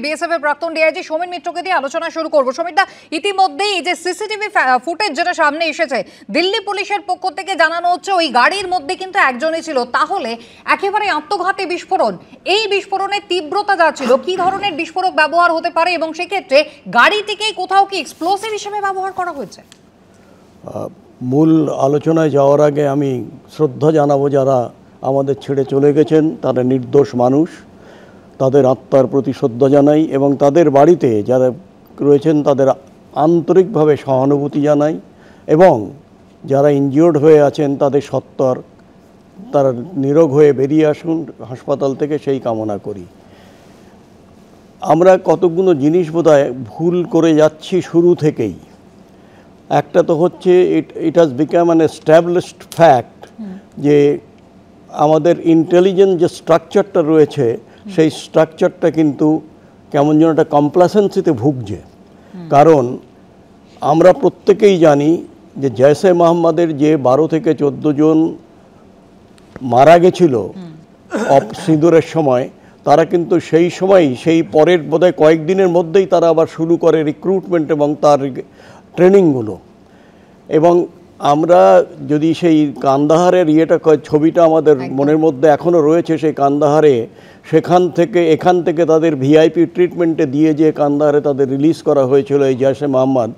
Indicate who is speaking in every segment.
Speaker 1: BSF এর প্রাক্তন DIG Samir মিত্রকে দিয়ে আলোচনা শুরু করব। সমীরদা, ইতিমধ্যেই এই যে সিসিটিভি ফুটেজ যেটা সামনে এসেছে, দিল্লি পুলিশের পক্ষ থেকে জানানো হচ্ছে ওই গাড়ির মধ্যে কিন্তু একজনই ছিল। তাহলে একেবারে আত্মঘাতী বিস্ফোরণ, এই বিস্ফোরণের তীব্রতা যা ছিল, কি ধরনের বিস্ফোরক ব্যবহার হতে পারে এবং সেক্ষেত্রে গাড়িটিকেই কোথাও কি এক্সপ্লোসিভ হিসেবে ব্যবহার করা হয়েছে?
Speaker 2: মূল আলোচনায় যাওয়ার আগে আমি শ্রদ্ধা জানাবো যারা আমাদের ছেড়ে চলে গেছেন, তারা নির্দোষ মানুষ, তাদের আত্মার প্রতি শ্রদ্ধা জানাই এবং তাদের বাড়িতে যারা রয়েছেন তাদের আন্তরিকভাবে সহানুভূতি জানাই এবং যারা ইনজিওর্ড হয়ে আছেন তাদের সত্বর তারা নিরোগ হয়ে বেরিয়ে আসুন হাসপাতাল থেকে, সেই কামনা করি। আমরা কতগুলো জিনিস বোধহয় ভুল করে যাচ্ছি শুরু থেকেই। একটা তো হচ্ছে it has become an established fact যে আমাদের ইন্টেলিজেন্স যে স্ট্রাকচারটা রয়েছে সেই স্ট্রাকচারটা কিন্তু কেমন যেন একটা কমপ্লাসেন্সিতে ভুগছে। কারণ আমরা প্রত্যেকেই জানি যে জৈশে মোহাম্মদের যে 12 থেকে 14 জন মারা গেছিল সিঁদুরের সময়, তারা কিন্তু সেই সময়ই, সেই পরের বোধহয় কয়েকদিনের মধ্যেই তারা আবার শুরু করে রিক্রুটমেন্ট এবং তার ট্রেনিংগুলো। এবং আমরা যদি সেই কান্দাহারের ছবিটা আমাদের মনের মধ্যে এখনও রয়েছে, সেই কান্দাহারে এখান থেকে তাদের ভিআইপি ট্রিটমেন্টে দিয়ে যে কান্দাহারে তাদের রিলিজ করা হয়েছিল এই জৈশে মোহাম্মদ,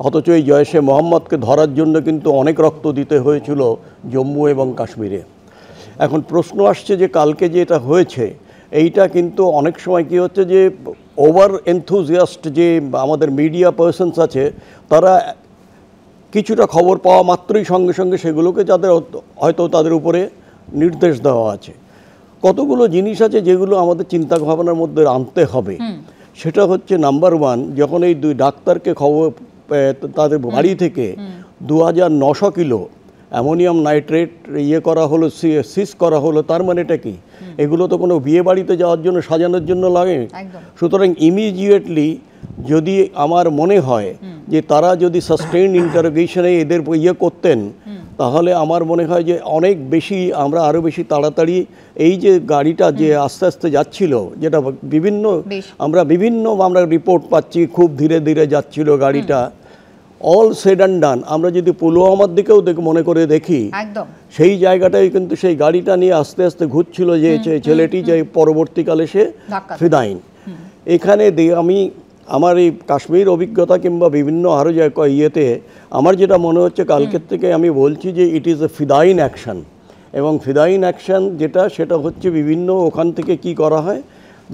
Speaker 2: অথচ এই জৈশে মোহাম্মদকে ধরার জন্য কিন্তু অনেক রক্ত দিতে হয়েছিল জম্মু এবং কাশ্মীরে। এখন প্রশ্ন আসছে যে কালকে যে এটা হয়েছে, এইটা কিন্তু অনেক সময় কি হচ্ছে যে ওভার এনথুজিয়াস্ট যে আমাদের মিডিয়া পার্সনস আছে, তারা কিছুটা খবর পাওয়া মাত্রই সঙ্গে সঙ্গে সেগুলোকে যাদের হয়তো তাদের উপরে নির্দেশ দেওয়া আছে। কতগুলো জিনিস আছে যেগুলো আমাদের চিন্তা ভাবনার মধ্যে আনতে হবে। সেটা হচ্ছে নাম্বার 1, যখন এই 2 ডাক্তারকে তাদের বাড়ি থেকে 2900 কিলো অ্যামোনিয়াম নাইট্রেট করা হলো, সিজ করা হলো, তার মানেটা কি? এগুলো তো কোনো বিয়ে বাড়িতে যাওয়ার জন্য সাজানোর জন্য লাগে। সুতরাং ইমিডিয়েটলি যদি আমার মনে হয় যে তারা যদি সাস্টেইনড ইন্টারোগেশনে এদের করতেন, তাহলে আমার মনে হয় যে অনেক বেশি আমরা আরও বেশি তাড়াতাড়ি এই যে গাড়িটা যে আস্তে আস্তে যাচ্ছিল, যেটা আমরা রিপোর্ট পাচ্ছি খুব ধীরে ধীরে যাচ্ছিল গাড়িটা, অল সেড অ্যান্ড ডান, আমরা যদি পুলওয়ামার দিকেও মনে করে দেখি, সেই জায়গাটাই কিন্তু সেই গাড়িটা নিয়ে আস্তে আস্তে ঘুরছিল যে ছেলেটি, যে পরবর্তীকালে সে ফিদাইন। এখানে আমি আমার এই কাশ্মীর অভিজ্ঞতা কিংবা বিভিন্ন আরও আমার যেটা মনে হচ্ছে কালকের থেকে আমি বলছি যে it is a fidayeen action. এবং ফিদাইন অ্যাকশন সেটা হচ্ছে বিভিন্ন ওখান থেকে কি করা হয়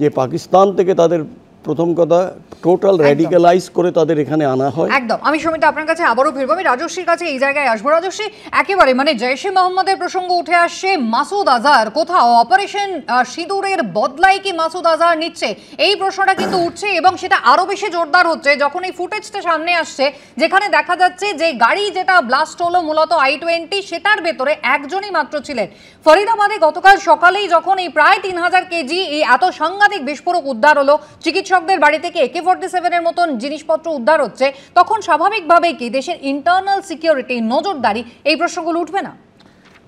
Speaker 2: যে পাকিস্তান থেকে তাদের প্রথম কথা টোটাল র্যাডিক্যালাইজ করে তাদের এখানে আনা হয়।
Speaker 1: একদম। আমি সমিতা আপনার কাছে আবারও ফিরবো, আমি রাজশ্রীর কাছে এই জায়গায় আসবো। রাজশ্রী, একেবারে জৈশে মোহাম্মদের প্রসঙ্গ উঠে আসছে, মাসুদ আজহার কোথাও অপারেশন সিঁদুরের বদলায় কি মাসুদ আজহার নিচ্ছে, এই প্রশ্নটা কিন্তু উঠছে এবং সেটা আরো বেশি জোরদার হচ্ছে যখন এই ফুটেজটা সামনে আসছে, যেখানে দেখা যাচ্ছে যে গাড়ি যেটা ব্লাস্ট হলো মূলত i20, সেটার ভেতরে একজনই মাত্র ছিলেন। ফরিদাবাদে গতকাল সকালেই যখন এই প্রায় 3000 কেজি এই এত সাংঘাতিক বিস্ফোরক উদ্ধার হলো, চিকিৎসকদের বাড়ি থেকে AK-47 এর মতন জিনিসপত্র উদ্ধার হচ্ছে, তখন স্বাভাবিকভাবেই কি দেশের ইন্টারনাল সিকিউরিটি, নজরদারি, এই প্রশ্নগুলো উঠবে না?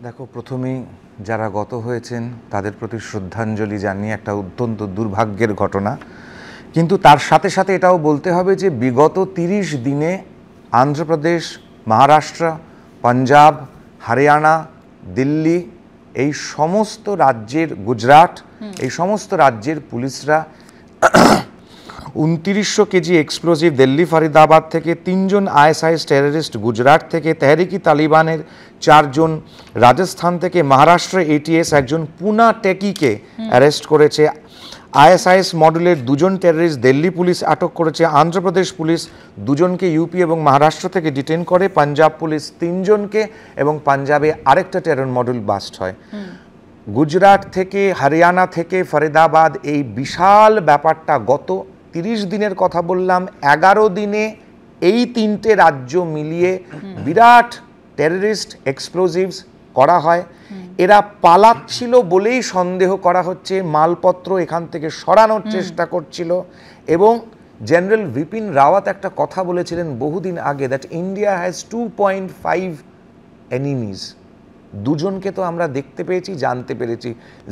Speaker 3: দেখো, প্রথমেই যারা গত হয়েছেন তাদের প্রতি শ্রদ্ধাঞ্জলি জানিয়ে একটা অত্যন্ত দুর্ভাগ্যের ঘটনা, কিন্তু তার সাথে সাথে এটাও বলতে হবে যে বিগত 30 দিনে অন্ধ্রপ্রদেশ, মহারাষ্ট্র, পাঞ্জাব, হরিয়ানা, দিল্লি, এই সমস্ত রাজ্যের, গুজরাট, এই সমস্ত রাজ্যের পুলিশরা 2900 কেজি এক্সপ্লোজিভ দিল্লি ফরিদাবাদ থেকে, 3 জন ISIS টেররিস্ট গুজরাট থেকে, তেহরিকি তালিবানের 4 জন, রাজস্থান থেকে, মহারাষ্ট্র ATS একজন পুনা টেকিকে অ্যারেস্ট করেছে, ISIS মডেলের 2 জন টেররিস্ট দিল্লি পুলিশ আটক করেছে, অন্ধ্রপ্রদেশ পুলিশ 2 জনকে ইউপি এবং মহারাষ্ট্র থেকে ডিটেন করে, পাঞ্জাব পুলিশ 3 জনকে, এবং পাঞ্জাবে আরেকটা টেরর মডেল বাস্ট হয়। গুজরাট থেকে, হরিয়ানা থেকে, ফরিদাবাদ, এই বিশাল ব্যাপারটা গত 30 দিনের কথা বললাম, 11 দিনে এই 3টে রাজ্য মিলিয়ে বিরাট টেররিস্ট এক্সপ্লোজিভস করা হয়। এরা পালাচ্ছিল বলেই সন্দেহ করা হচ্ছে, মালপত্র এখান থেকে সরানোর চেষ্টা করছিল। এবং জেনারেল বিপিন রাওয়াত একটা কথা বলেছিলেন বহুদিন আগে, দ্যাট ইন্ডিয়া হ্যাজ 2.5 এনিমিজ, দুজনকে তো আমরা দেখতে পেয়েছি, জানতে পেরেছি।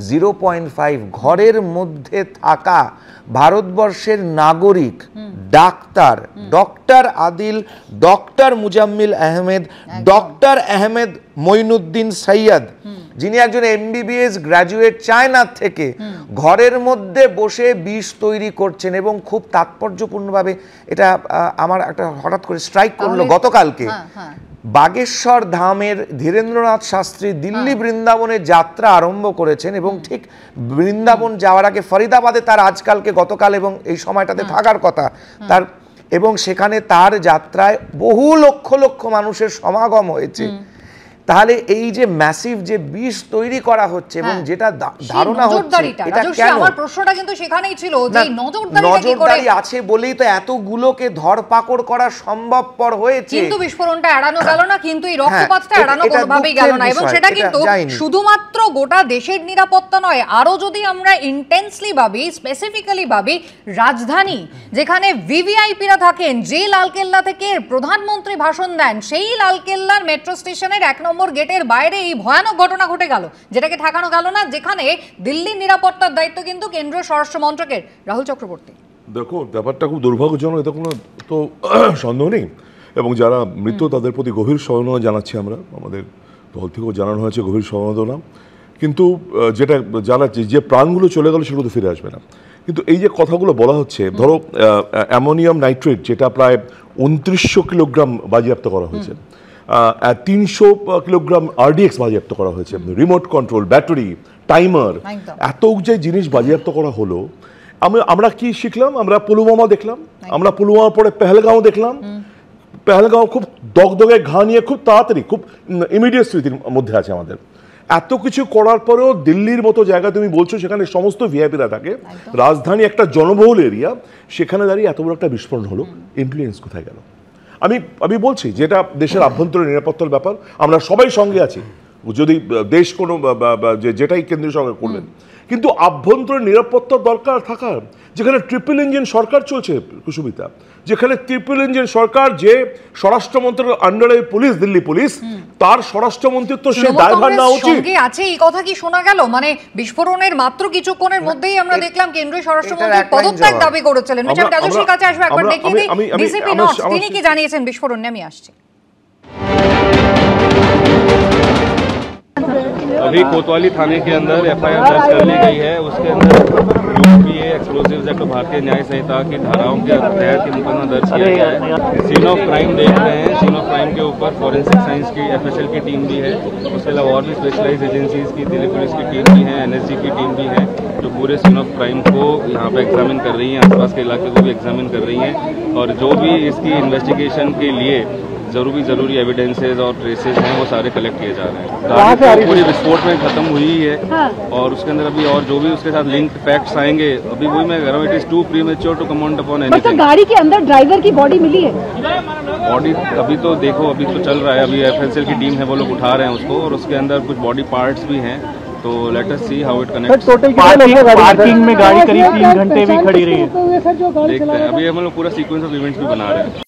Speaker 3: 0.5 ঘরের মধ্যে থাকা ভারতবর্ষের নাগরিক, doctor, doctor Adil, doctor Muzammil Ahmed, doctor Ahmed Moinuddin Syed, যিনি একজন MBBS গ্র্যাজুয়েট চায়না থেকে, ঘরের মধ্যে বসে বিষ তৈরি করছেন। এবং খুব তাৎপর্যপূর্ণভাবে এটা আমার একটা হঠাৎ করে স্ট্রাইক করলো গতকালকে, বাগেশ্বর ধামের ধীরেন্দ্রনাথ শাস্ত্রী দিল্লি বৃন্দাবনে যাত্রা আরম্ভ করেছেন এবং ঠিক বৃন্দাবন যাওয়ার আগে ফরিদাবাদে তার আজকালকে গতকাল এবং এই সময়টাতে থাকার কথা তার, এবং সেখানে তার যাত্রায় বহু লক্ষ লক্ষ মানুষের সমাগম হয়েছে। তাহলে এই যে ম্যাসিভ যে বিষ তৈরি করা হচ্ছে এবং যেটা ধারণা হচ্ছে, এটা কেন?
Speaker 1: আমার প্রশ্নটা কিন্তু সেখানেই ছিল যে
Speaker 3: নজরদারি আছে বলেই তো এতগুলোকে ধরপাকড় করা সম্ভবপর হয়েছে।
Speaker 1: কিন্তু বিস্ফোরণটা এড়ানো গেল না, কিন্তু এই রক্তপাতটা এড়ানো কোনোভাবেই গেল না। এবং সেটা কিন্তু শুধুমাত্র গোটা দেশের নিরাপত্তা নয়, আরো যদি আমরা ইন্টেন্সলি ভাবি, স্পেসিফিক্যালি ভাবি, রাজধানী যেখানে ভিভিআইপিরা থাকেন, যে লালকেল্লা থেকে প্রধানমন্ত্রী ভাষণ দেন, সেই লালকেল্লার মেট্রো স্টেশনের 1 নম্বর গেটের বাইরে এই ভয়ানক ঘটনা ঘটে গেল, যেটাকে ঠেকানো গেল না, যেখানে দিল্লির নিরাপত্তার দায়িত্ব কিন্তু কেন্দ্রীয় স্বরাষ্ট্র মন্ত্রকের। রাহুল চক্রবর্তী,
Speaker 4: দেখো ব্যাপারটা খুব দুর্ভাগ্যজনক, এটা কোনো তো সন্দেহ নেই। এবং যারা মৃত তাদের প্রতি গভীর সমবেদনা জানাচ্ছি আমরা, আমাদের দল থেকেও জানানো হয়েছে গভীর সমবেদনা। কিন্তু যেটা যারা যে প্রাণগুলো চলে গেল সেগুলো তো ফিরে আসবে না। কিন্তু এই যে কথাগুলো বলা হচ্ছে, ধরো অ্যামোনিয়াম নাইট্রেট যেটা প্রায় 2900 কিলোগ্রাম বাজেয়াপ্ত করা হয়েছে, 300 কিলোগ্রাম RDX বাজেয়াপ্ত করা হয়েছে, রিমোট কন্ট্রোল, ব্যাটারি, টাইমার, এত যে জিনিস বাজেয়াপ্ত করা হলো। আমরা কি শিখলাম? আমরা পুলওয়ামা দেখলাম, আমরা পুলওয়ামা পরে পেহেলগাঁও দেখলাম। পেহেলগাঁও খুব দগদগে ঘা নিয়ে খুব তাড়াতাড়ি, খুব ইমিডিয়েট স্মৃতির মধ্যে আছে আমাদের। এত কিছু করার পরেও দিল্লির মতো জায়গা তুমি বলছো সেখানে সমস্ত ভিআইপিরা থাকে, রাজধানী একটা জনবহুল এরিয়া, সেখানে দাঁড়িয়ে এত বড় একটা বিস্ফোরণ হলো, ইনফ্লুয়েন্স কোথায় গেল? আমি বলছি যেটা দেশের আভ্যন্তরীণ নিরাপত্তার ব্যাপার, আমরা সবাই সঙ্গে আছি যদি দেশ কোনো যেটাই কেন্দ্রীয় সরকার করবেন, কিন্তু আভ্যন্তরীণ নিরাপত্তার দরকার থাকার, যেখানে ট্রিপল ইঞ্জিন সরকার চলছে কুসুমিতা, যেখানে ট্রিপল ইঞ্জিন সরকার, যে স্বরাষ্ট্রমন্ত্রীর আন্ডারে পুলিশ, দিল্লি পুলিশ, তার স্বরাষ্ট্রমন্ত্রীর তো সে দায়ভার নেওয়া উচিত আছে।
Speaker 1: এই কথা কি শোনা গেল? মানে বিস্ফোরণের মাত্র কিছুক্ষণের মধ্যেই আমরা দেখলাম কেন্দ্রীয় স্বরাষ্ট্রমন্ত্রী পদত্যাগ দাবি করেছিলেন। আমি রাজস্বীর কাছে আসবো, একবার দেখিয়ে দিই ডিসিপি নর্থ তিনি কি জানিয়েছেন বিস্ফোরণ নিয়ে। আমি আসছি।
Speaker 5: अभी कोतवाली थाने के अंदर FIR दर्ज कर ली गई है। उसके अंदर UPA एक्सप्लोजिव्स एक्ट भारतीय न्याय संहिता की धाराओं के तहत मुकदमा दर्ज किया गया है। सीन ऑफ क्राइम देख रहे हैं, सीन ऑफ क्राइम के ऊपर फॉरेंसिक साइंस की FSL की टीम भी है, उसके अलावा और भी स्पेशलाइज्ड एजेंसीज की, दिल्ली पुलिस की टीम भी है, NSG की टीम भी है, जो पूरे सीन ऑफ क्राइम को यहाँ पे एग्जामिन कर रही हैं, आसपास के इलाके को भी एग्जामिन कर रही हैं, और जो भी इसकी इन्वेस्टिगेशन के लिए जरूरी एविडेंसेस और ट्रेसेस हैं वो सारे कलेक्ट किए जा रहे हैं। गाड़ी पूरी विस्फोट में खत्म हुई है और उसके अंदर अभी और जो भी उसके साथ लिंक्ड फैक्ट्स आएंगे, अभी वही मैं कह रहा हूँ, it is too premature to comment upon anything.
Speaker 6: गाड़ी के अंदर ड्राइवर की बॉडी मिली है?
Speaker 5: बॉडी अभी तो देखो, अभी तो चल रहा है, अभी FSL की टीम है, वो लोग उठा रहे हैं उसको, और उसके अंदर कुछ बॉडी पार्ट्स भी हैं, तो let us see how it connects.
Speaker 6: Parking में गाड़ी करीब 3 घंटे भी खड़ी रही है।
Speaker 5: देखते हैं, अभी हम लोग पूरा सीक्वेंस ऑफ इवेंट्स भी बना रहे हैं।